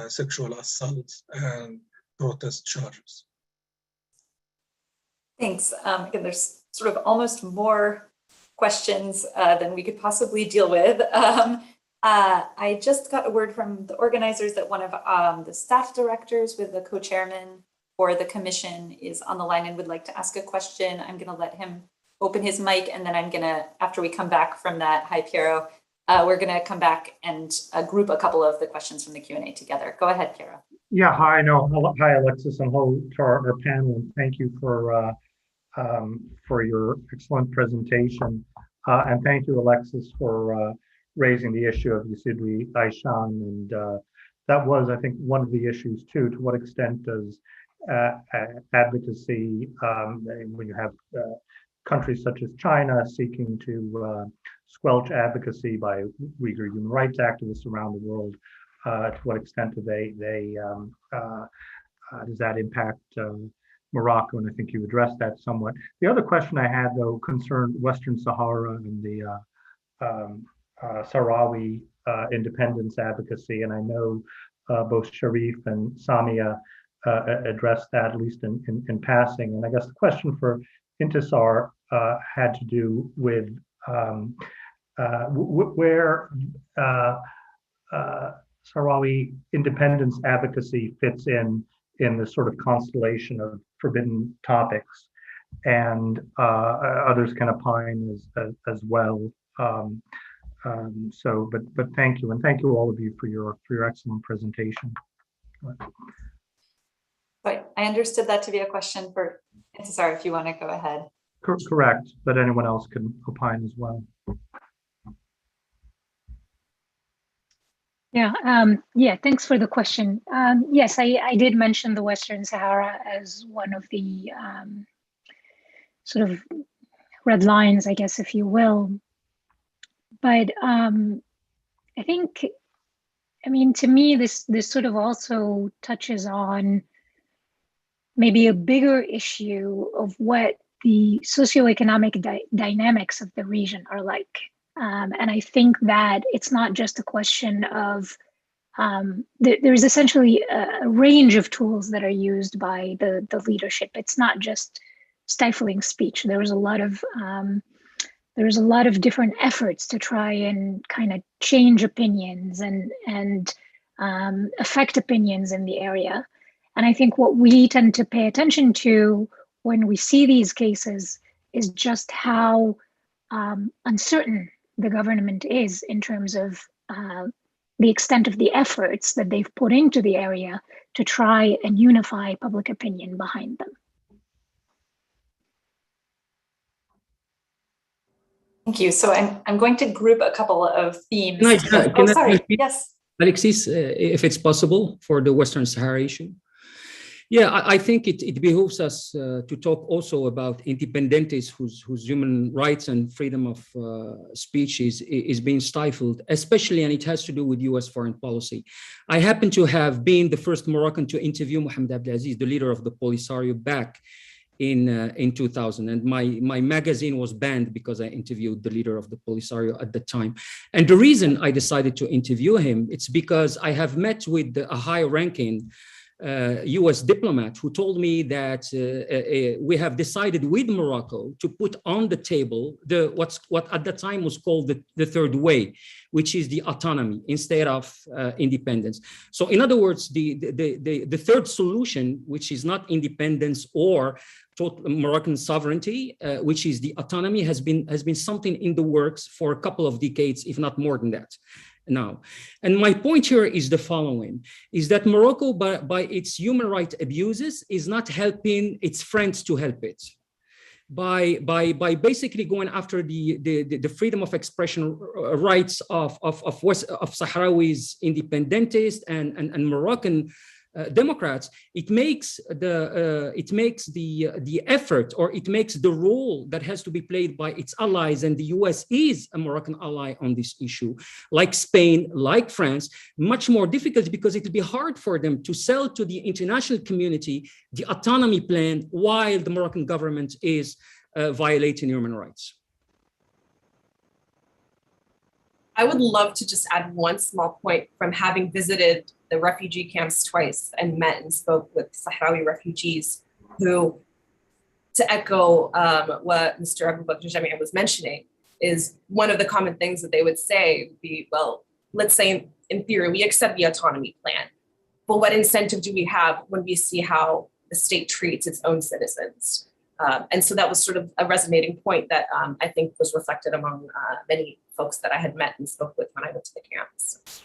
sexual assault and protest charges. Thanks. Again, there's sort of almost more questions than we could possibly deal with. I just got a word from the organizers that one of the staff directors with the co-chairman for the commission is on the line and would like to ask a question. I'm going to let him open his mic, and then I'm going to, after we come back from that, hi Piero, we're going to come back and group a couple of the questions from the Q&A together. Go ahead, Piero. Yeah, hi, hi Alexis, and hello to our panel, and thank you for your excellent presentation. And thank you, Alexis, for raising the issue of Yusidwi Aishan. And that was, I think, one of the issues too. To what extent does advocacy, when you have countries such as China seeking to squelch advocacy by Uyghur human rights activists around the world, to what extent do does that impact Morocco? And I think you addressed that somewhat. The other question I had, though, concerned Western Sahara and the Sahrawi independence advocacy, and I know both Sharif and Samia addressed that, at least in passing. And I guess the question for Intisar had to do with where Sahrawi independence advocacy fits in the sort of constellation of forbidden topics, and others can opine as well. But thank you, and thank you all of you for your excellent presentation. But I understood that to be a question for Intisar, if you want to go ahead. Correct, but anyone else can opine as well. Yeah, thanks for the question. Yes, I did mention the Western Sahara as one of the sort of red lines, I guess, if you will. But I think, I mean, to me, this sort of also touches on maybe a bigger issue of what the socioeconomic dynamics of the region are like. And I think that it's not just a question of, there's essentially a range of tools that are used by the leadership. It's not just stifling speech. There's a lot of different efforts to try and kind of change opinions and affect opinions in the area. And I think what we tend to pay attention to when we see these cases is just how uncertain the government is in terms of the extent of the efforts that they've put into the area to try and unify public opinion behind them. Thank you. So I'm going to group a couple of themes. Sorry. Yes. Alexis, if it's possible, for the Western Sahara issue. Yeah, I think it behooves us to talk also about independentistas whose human rights and freedom of speech is being stifled, especially, and it has to do with US foreign policy. I happen to have been the first Moroccan to interview Mohamed Abdelaziz, the leader of the Polisario, back in 2000, and my magazine was banned because I interviewed the leader of the Polisario at the time. And the reason I decided to interview him, it's because I have met with a high-ranking US diplomat who told me that we have decided with Morocco to put on the table what at the time was called the third way, which is the autonomy instead of independence. So in other words, the third solution, which is not independence or total Moroccan sovereignty, which is the autonomy, has been something in the works for a couple of decades, if not more than that. Now, and my point here is the following, is that Morocco, by its human rights abuses, is not helping its friends to help it. By basically going after the freedom of expression rights of Sahrawis, independentists, and Moroccan Democrats, it makes the effort, or it makes the role that has to be played by its allies, and the US is a Moroccan ally on this issue, like Spain, like France, much more difficult, because it will be hard for them to sell to the international community the autonomy plan while the Moroccan government is violating human rights. I would love to just add one small point from having visited the refugee camps twice and met and spoke with Sahrawi refugees who, to echo what Mr. Abu Bakr Jamia was mentioning, is one of the common things that they would say would be, well, let's say in theory, we accept the autonomy plan, but what incentive do we have when we see how the state treats its own citizens? And so that was sort of a resonating point that I think was reflected among many folks that I had met and spoke with when I went to the camps.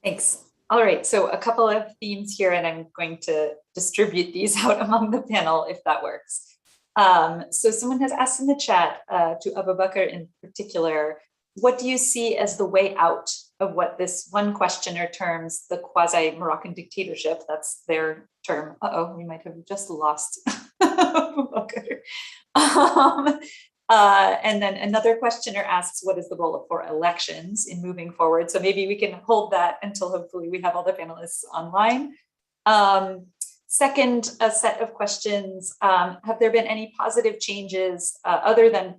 Thanks. All right, so a couple of themes here, and I'm going to distribute these out among the panel if that works. So someone has asked in the chat to Abu Bakr in particular, what do you see as the way out of what this one questioner terms the quasi-Moroccan dictatorship? That's their term. Uh-oh, we might have just lost Abu Bakr. And then another questioner asks, what is the role for elections in moving forward? So maybe we can hold that until hopefully we have all the panelists online. Second, a set of questions, have there been any positive changes other than,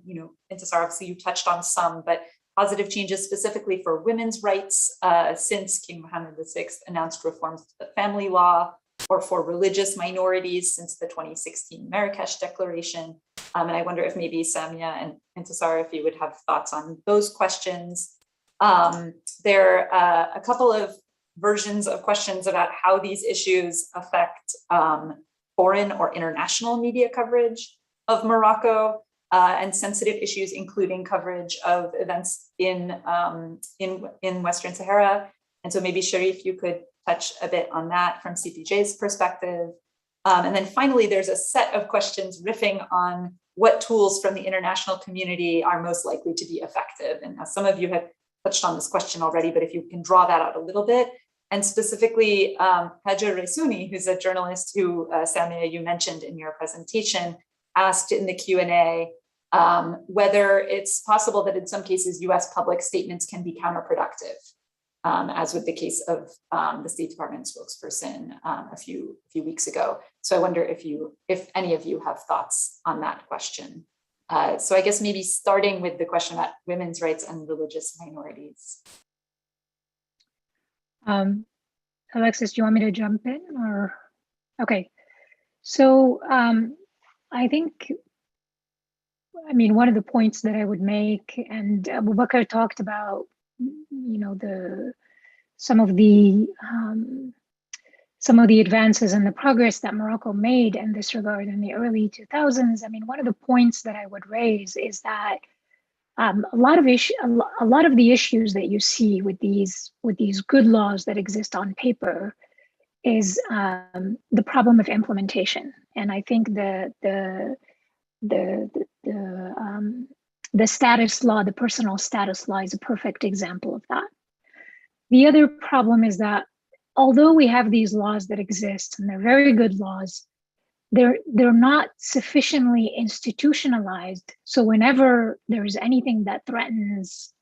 Intisar, obviously you touched on some, but positive changes specifically for women's rights since King Mohammed VI announced reforms to the family law, or for religious minorities since the 2016 Marrakesh Declaration? And I wonder if maybe Samia and Intisar, if you would have thoughts on those questions. There are a couple of versions of questions about how these issues affect foreign or international media coverage of Morocco, and sensitive issues, including coverage of events in Western Sahara. And so maybe Sharif, you could touch a bit on that from CPJ's perspective. And then finally, there's a set of questions riffing on what tools from the international community are most likely to be effective. And some of you have touched on this question already, but if you can draw that out a little bit. And specifically, Hajar Resuni, who's a journalist who, Samia, you mentioned in your presentation, asked in the Q&A whether it's possible that in some cases, US public statements can be counterproductive, as with the case of the State Department spokesperson a few weeks ago. So I wonder if any of you have thoughts on that question. So I guess maybe starting with the question about women's rights and religious minorities. Alexis, do you want me to jump in or? Okay, so I think, I mean, one of the points that I would make, and Abu Bakr talked about, you know, some of the advances and the progress that Morocco made in this regard in the early 2000s. I mean, one of the points that I would raise is that a lot of the issues that you see with these good laws that exist on paper is the problem of implementation. And I think the status law, the personal status law, is a perfect example of that. The other problem is that although we have these laws that exist and they're very good laws, they're not sufficiently institutionalized. So whenever there's anything that threatens,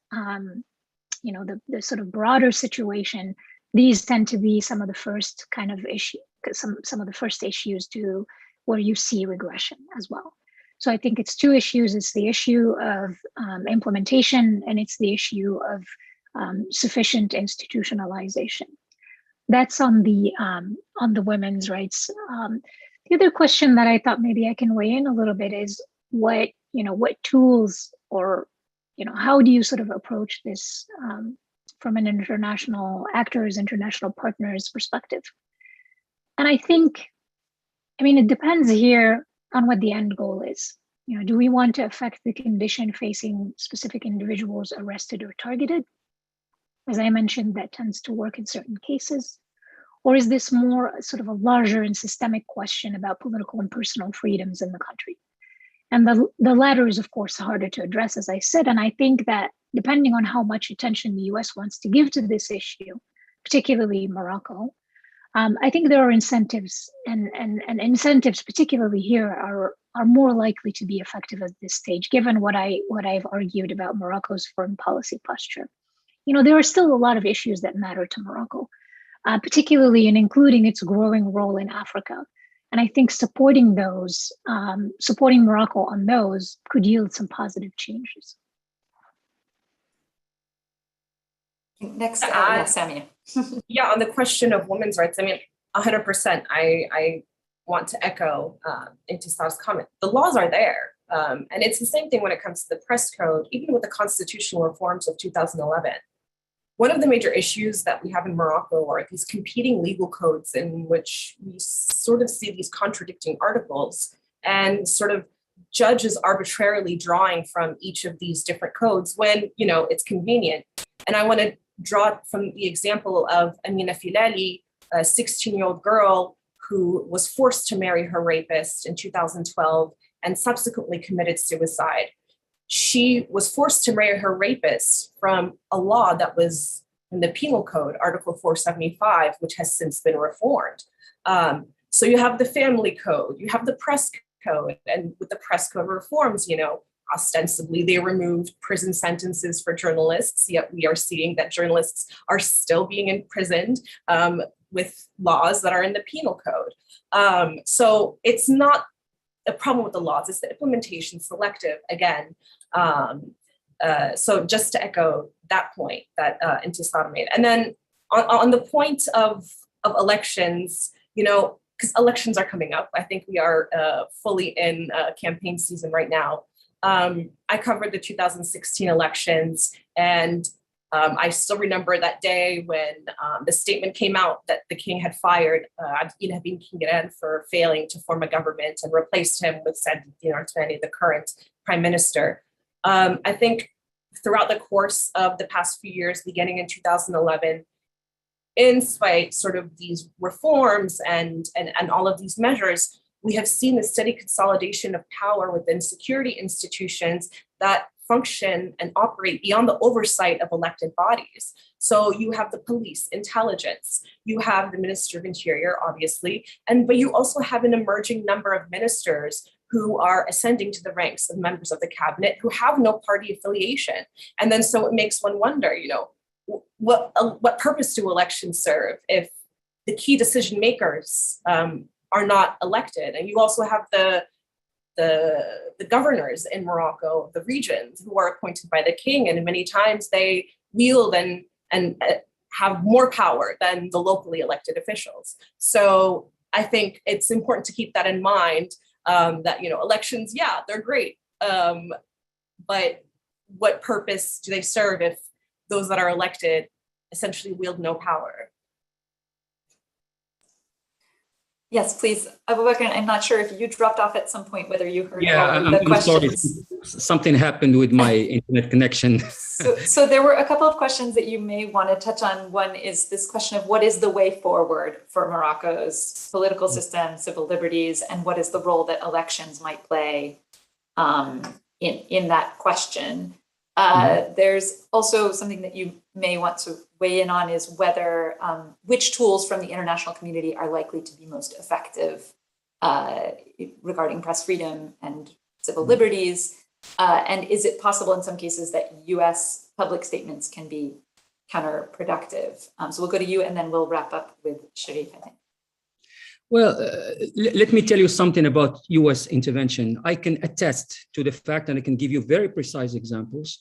you know, the sort of broader situation, these tend to be some of the first kind of issue, some of the first issues to where you see regression as well. So I think it's two issues. It's the issue of implementation, and it's the issue of sufficient institutionalization. That's on the women's rights. The other question that I thought maybe I can weigh in a little bit is what tools, or, you know, how do you sort of approach this from an international partners perspective? And I think, I mean, it depends here on what the end goal is. You know, do we want to affect the condition facing specific individuals arrested or targeted? As I mentioned, that tends to work in certain cases. Or is this more sort of a larger and systemic question about political and personal freedoms in the country? And the latter is, of course, harder to address, as I said. And I think that depending on how much attention the US wants to give to this issue, particularly Morocco, I think there are incentives, and incentives, particularly here, are more likely to be effective at this stage, given what I've argued about Morocco's foreign policy posture. You know, there are still a lot of issues that matter to Morocco, particularly in including its growing role in Africa. And I think supporting Morocco on those could yield some positive changes. Next, Samia. Yeah, on the question of women's rights, I mean, 100%, I want to echo Intisar's comment. The laws are there. And it's the same thing when it comes to the press code, even with the constitutional reforms of 2011. One of the major issues that we have in Morocco are these competing legal codes in which we sort of see these contradicting articles and sort of judges arbitrarily drawing from each of these different codes when, you know, it's convenient. And I want to draw from the example of Amina Filali, a 16-year-old girl who was forced to marry her rapist in 2012 and subsequently committed suicide. She was forced to marry her rapist from a law that was in the Penal Code, Article 475, which has since been reformed. So you have the Family Code, you have the Press Code, and with the Press Code reforms, you know, ostensibly they removed prison sentences for journalists, yet we are seeing that journalists are still being imprisoned with laws that are in the Penal Code. So it's not a problem with the laws, it's the implementation, selective again. So just to echo that point that Intisar made. And then on the point of elections, you know, because elections are coming up. I think we are fully in campaign season right now. I covered the 2016 elections, and I still remember that day when the statement came out that the king had fired Abdel Habib Kingiran for failing to form a government and replaced him with Saadetdine Artmani, the current prime minister. I think throughout the course of the past few years, beginning in 2011, in spite sort of these reforms and all of these measures, we have seen the steady consolidation of power within security institutions that function and operate beyond the oversight of elected bodies. So you have the police, intelligence, you have the Minister of Interior, obviously, but you also have an emerging number of ministers who are ascending to the ranks of members of the cabinet who have no party affiliation. And then so it makes one wonder, what purpose do elections serve if the key decision makers are not elected? And you also have the governors in Morocco, the regions, who are appointed by the king, and many times they wield and have more power than the locally elected officials. So I think it's important to keep that in mind, that elections, yeah, they're great, but what purpose do they serve if those that are elected essentially wield no power? Yes, please. Abu Bakr, I'm not sure if you dropped off at some point, whether you heard all of the I'm questions. sorry. Something happened with my internet connection. So there were a couple of questions that you may want to touch on. One is this question of what is the way forward for Morocco's political system, civil liberties, and what is the role that elections might play in that question. There's also something that you may want to weigh in on is whether which tools from the international community are likely to be most effective regarding press freedom and civil liberties. And is it possible in some cases that US public statements can be counterproductive? So we'll go to you and then we'll wrap up with Sharif, I think. Well, let me tell you something about US intervention. I can attest to the fact, and I can give you very precise examples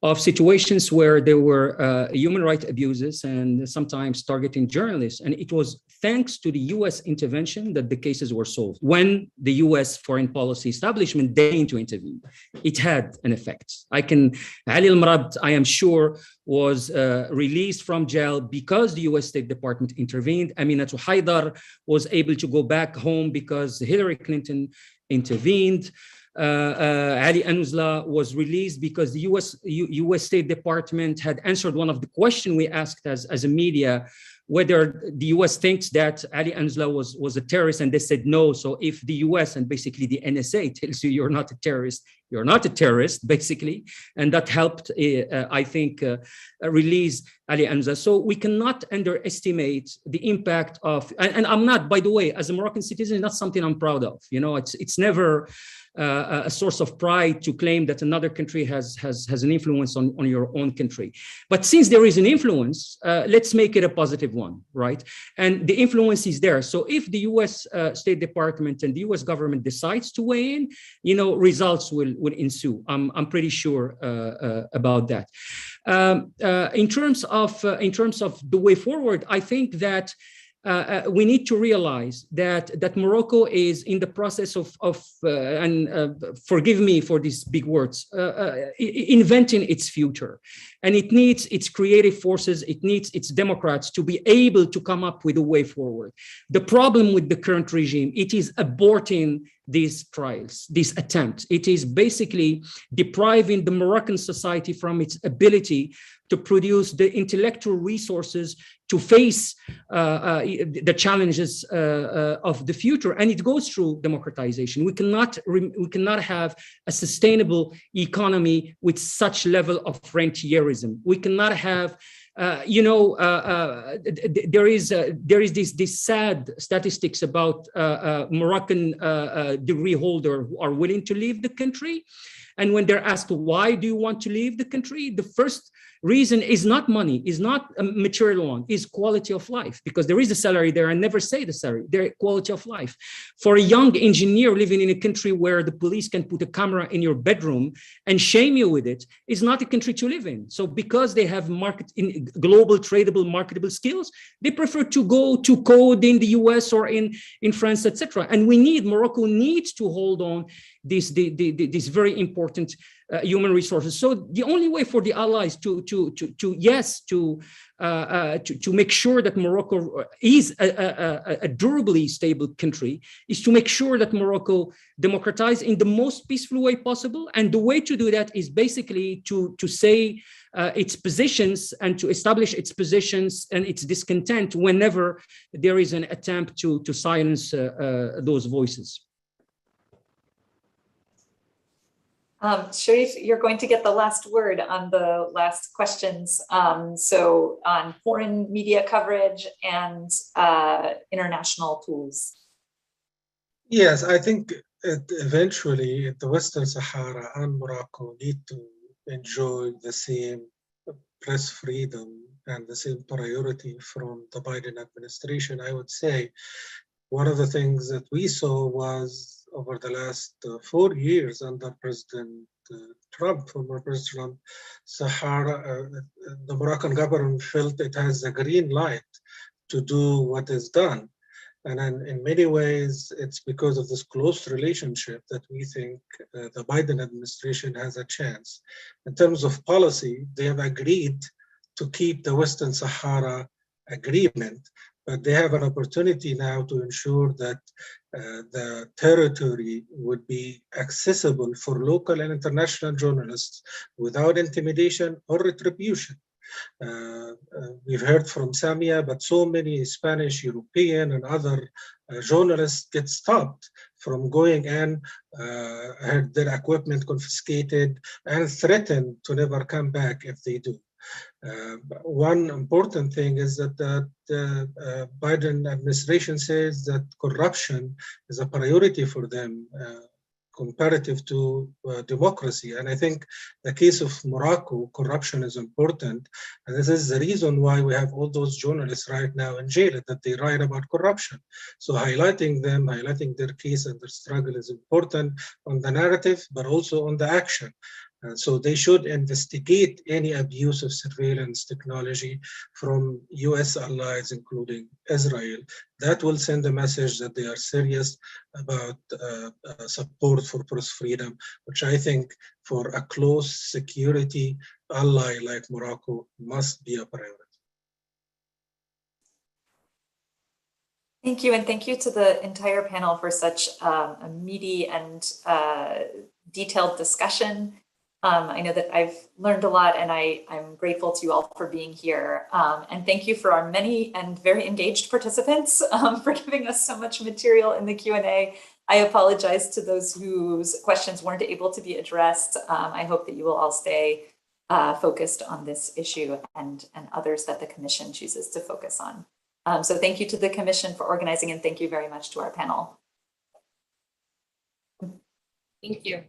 of situations where there were human rights abuses and sometimes targeting journalists. And it was thanks to the US intervention that the cases were solved. When the US foreign policy establishment deigned to intervene, it had an effect. Ali al-Marabd, I am sure, was released from jail because the US State Department intervened. Aminatu Haidar was able to go back home because Hillary Clinton intervened. Ali Anuzla was released because the US State Department had answered one of the questions we asked as a media, whether the US thinks that Ali Anuzla was a terrorist, and they said no. So if the US and basically the NSA tells you you're not a terrorist, you're not a terrorist, basically. And that helped, I think, release Ali Anuzla. So we cannot underestimate the impact of, and I'm not, by the way, as a Moroccan citizen, not something I'm proud of. It's never a source of pride to claim that another country has an influence on your own country. But since there is an influence, let's make it a positive one, right? And the influence is there. So if the US State Department and the US government decides to weigh in, results will ensue. I'm pretty sure about that. In terms of the way forward, I think that we need to realize that Morocco is in the process of forgive me for these big words, inventing its future. And it needs its creative forces, it needs its Democrats to be able to come up with a way forward. The problem with the current regime, it is aborting these trials, this attempt. It is basically depriving the Moroccan society from its ability to produce the intellectual resources to face the challenges of the future, and it goes through democratization. We cannot have a sustainable economy with such level of rentierism. We cannot have. There is this sad statistics about Moroccan degree holder who are willing to leave the country, and when they're asked why do you want to leave the country, the first reason is not money, is not a material one, is quality of life, because there is a salary there and never say the salary, their quality of life. For a young engineer living in a country where the police can put a camera in your bedroom and shame you with it, is not a country to live in. So because they have global tradable, marketable skills, they prefer to go to code in the US or in France, etc. And Morocco needs to hold on this very important human resources. So the only way for the allies to make sure that Morocco is a durably stable country is to make sure that Morocco democratizes in the most peaceful way possible. And the way to do that is basically to say its positions and to establish its positions and its discontent whenever there is an attempt to silence those voices. Sharif, you're going to get the last word on the last questions. So on foreign media coverage and international tools. Yes, I think eventually the Western Sahara and Morocco need to enjoy the same press freedom and the same priority from the Biden administration. I would say one of the things that we saw was over the last 4 years under President Trump, former President Trump, Sahara, the Moroccan government felt it has a green light to do what is done. And in many ways, it's because of this close relationship that we think the Biden administration has a chance. In terms of policy, they have agreed to keep the Western Sahara agreement, but they have an opportunity now to ensure that the territory would be accessible for local and international journalists without intimidation or retribution. We've heard from Samia, but so many Spanish, European, and other journalists get stopped from going and had their equipment confiscated and threatened to never come back if they do. One important thing is that the Biden administration says that corruption is a priority for them comparative to democracy. And I think the case of Morocco, corruption is important. And this is the reason why we have all those journalists right now in jail, that they write about corruption. So highlighting them, highlighting their case and their struggle is important on the narrative, but also on the action. So they should investigate any abuse of surveillance technology from US allies, including Israel. That will send a message that they are serious about support for press freedom, which I think for a close security ally like Morocco must be a priority. Thank you, and thank you to the entire panel for such a meaty and detailed discussion. I know that I've learned a lot, and I'm grateful to you all for being here. And thank you for our many and very engaged participants for giving us so much material in the Q&A. I apologize to those whose questions weren't able to be addressed. I hope that you will all stay focused on this issue and others that the Commission chooses to focus on. So thank you to the Commission for organizing, and thank you very much to our panel. Thank you.